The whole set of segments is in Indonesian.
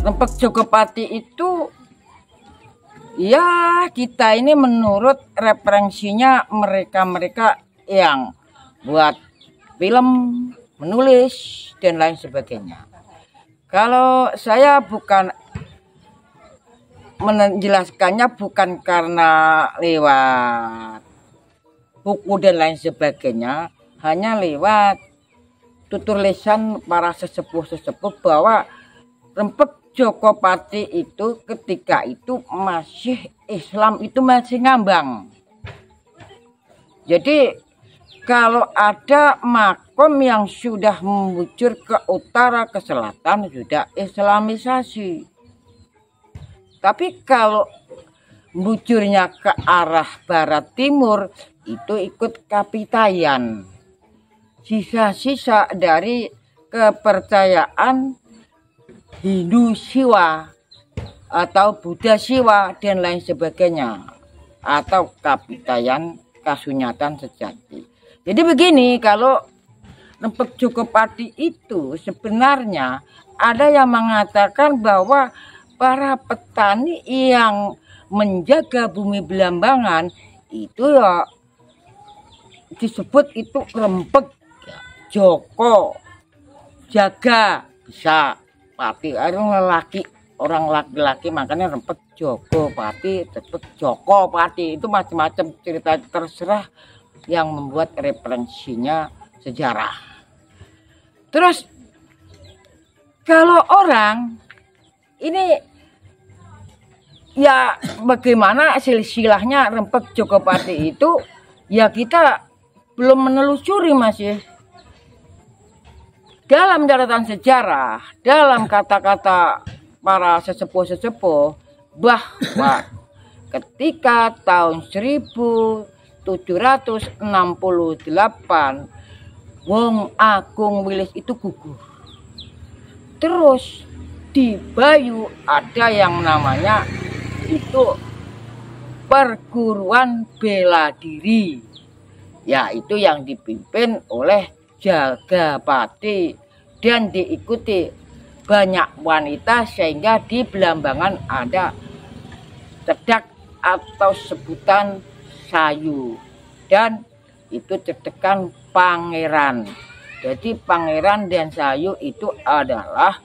Rempek Jogopati itu ya kita ini menurut referensinya mereka-mereka yang buat film, menulis dan lain sebagainya. Kalau saya bukan menjelaskannya bukan karena lewat buku dan lain sebagainya, hanya lewat tutur lisan para sesepuh-sesepuh bahwa Rempek Jogopati itu ketika itu masih Islam itu masih ngambang. Jadi kalau ada makom yang sudah membujur ke utara ke selatan sudah Islamisasi. Tapi kalau bujurnya ke arah barat timur itu ikut Kapitayan. Sisa-sisa dari kepercayaan Hindu Siwa atau Buddha Siwa dan lain sebagainya, atau Kapitayan Kasunyatan sejati. Jadi begini, kalau Rempek Jogopati itu sebenarnya ada yang mengatakan bahwa para petani yang menjaga bumi Belambangan itu ya disebut itu rempek Joko jaga bisa pati orang laki-laki makanya Rempek Jogopati tetap Jokopati itu macam-macam cerita terserah yang membuat referensinya sejarah. Terus kalau orang ini ya bagaimana silsilahnya Rempek Jogopati itu ya kita belum menelusuri masih. Dalam catatan sejarah, dalam kata-kata para sesepuh-sesepuh bahwa ketika tahun 1768 Wong Agung Wilis itu gugur. Terus di Bayu ada yang namanya itu perguruan bela diri, yaitu yang dipimpin oleh Jagapati dan diikuti banyak wanita sehingga di Belambangan ada cedak atau sebutan sayu dan itu cedekan pangeran. Jadi pangeran dan sayu itu adalah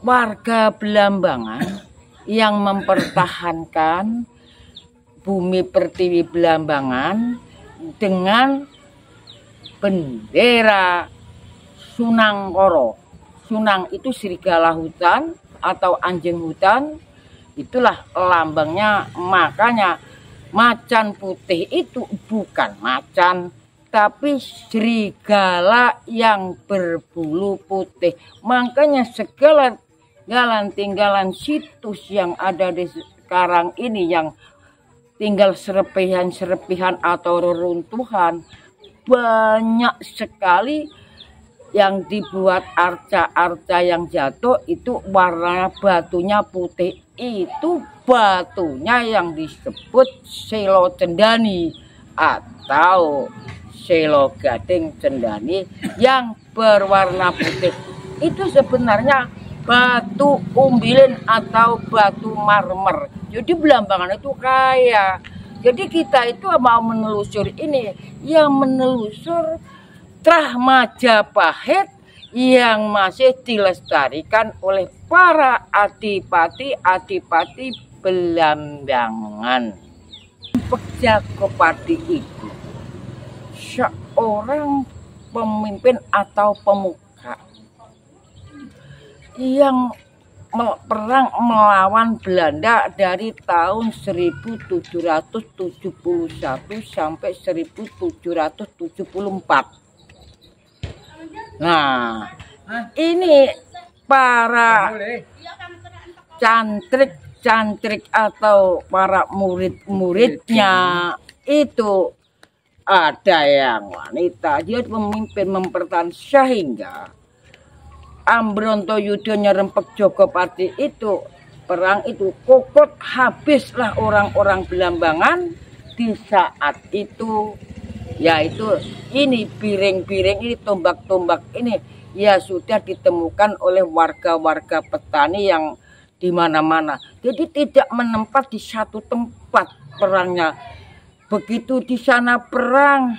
warga Belambangan yang mempertahankan bumi pertiwi Belambangan dengan bendera Sunangkoro. Sunang itu serigala hutan atau anjing hutan, itulah lambangnya. Makanya macan putih itu bukan macan, tapi serigala yang berbulu putih. Makanya segala tinggalan situs yang ada di sekarang ini yang tinggal serpihan-serpihan atau reruntuhan banyak sekali yang dibuat arca-arca yang jatuh itu warna batunya putih, itu batunya yang disebut Selo Cendani atau Selo Gading Cendani yang berwarna putih. Itu sebenarnya batu umbilin atau batu marmer. Jadi Belambangan itu kaya. Jadi kita itu mau menelusur ini, yang menelusur Trah Majapahit yang masih dilestarikan oleh para adipati-adipati Belambangan. Rempek Jogopati itu seorang pemimpin atau pemuka yang perang melawan Belanda dari tahun 1771 sampai 1774. Nah, ini para cantrik atau para murid-muridnya itu ada yang wanita, dia pemimpin mempertahankan sehingga Ambronto Yudhonya Rempek Jogopati itu perang itu kokot habislah orang-orang Belambangan di saat itu yaitu ini piring-piring ini, tombak-tombak ini ya sudah ditemukan oleh warga-warga petani yang di mana-mana. Jadi tidak menempat di satu tempat perangnya. Begitu di sana perang,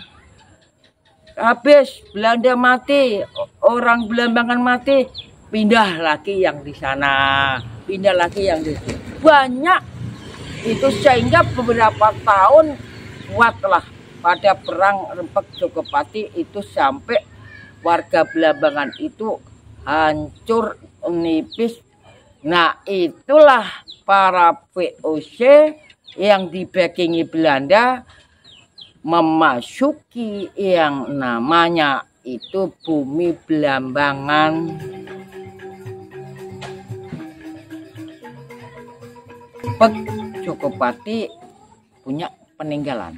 habis Belanda mati, orang Belambangan mati, pindah lagi yang di sana, pindah lagi yang di sini. Banyak itu sehingga beberapa tahun kuatlah pada perang Rempeg Jogopati itu sampai warga Belambangan itu hancur nipis. Nah, itulah para VOC yang dibackingi Belanda memasuki yang namanya itu bumi Belambangan. Rempeg Jogopati punya peninggalan.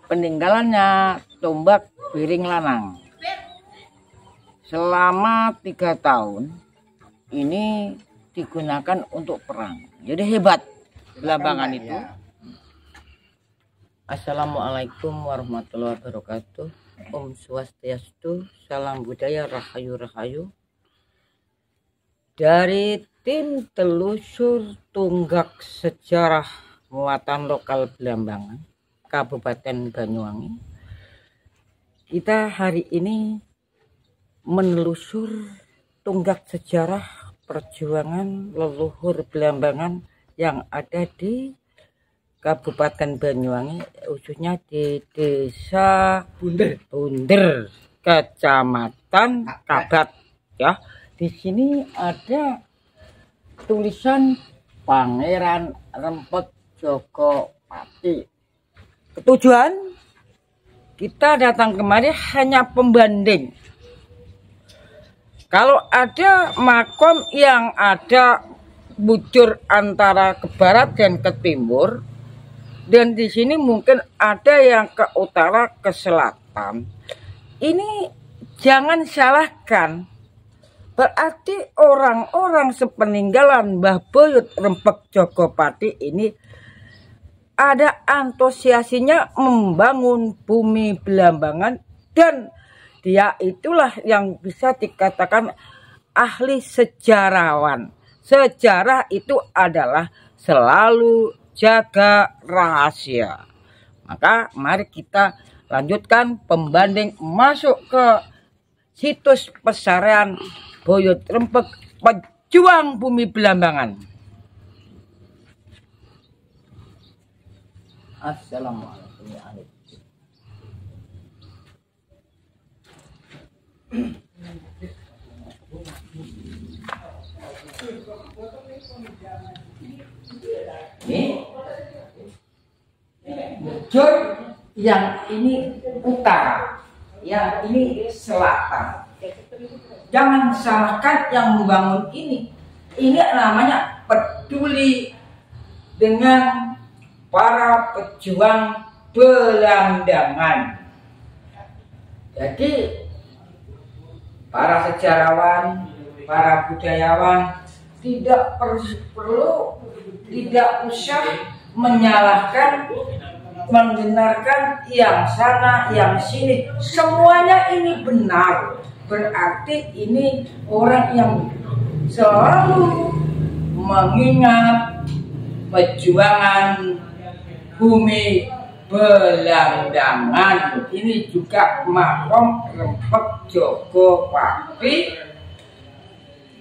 Peninggalannya tombak piring lanang. Selama 3 tahun ini digunakan untuk perang. Jadi hebat Belambangan itu. Assalamualaikum warahmatullahi wabarakatuh. Om Swastiastu, salam budaya, rahayu rahayu. Dari tim telusur tunggak sejarah muatan lokal Belambangan, Kabupaten Banyuwangi, kita hari ini menelusur tunggak sejarah perjuangan leluhur Belambangan yang ada di Kabupaten Banyuwangi, khususnya di Desa Bunder, Kecamatan Kabat. Ya, di sini ada tulisan Pangeran Rempeg Jogopati. Tujuan kita datang kemari hanya pembanding. Kalau ada makom yang ada bujur antara ke barat dan ke timur, dan di sini mungkin ada yang ke utara ke selatan, ini jangan salahkan. Berarti orang-orang sepeninggalan Mbah Boyut Rempeg Jogopati ini ada antusiasinya membangun bumi Belambangan, dan dia itulah yang bisa dikatakan ahli sejarawan. Sejarah itu adalah selalu jaga rahasia. Maka mari kita lanjutkan pembanding masuk ke situs pesarian Boyut Rempeg pejuang bumi Belambangan. Assalamualaikum. Bujur yang ini utara, yang ini selatan. Jangan salahkan yang membangun ini. Ini namanya peduli dengan para pejuang Belambangan. Jadi para sejarawan, para budayawan tidak usah menyalahkan, membenarkan yang sana, yang sini. Semuanya ini benar. Berarti ini orang yang selalu mengingat perjuangan bumi Belambangan. Ini juga makom Rempeg Jogopati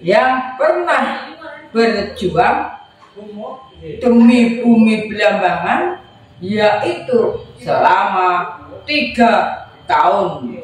yang pernah berjuang demi bumi Belambangan, yaitu selama 3 tahun.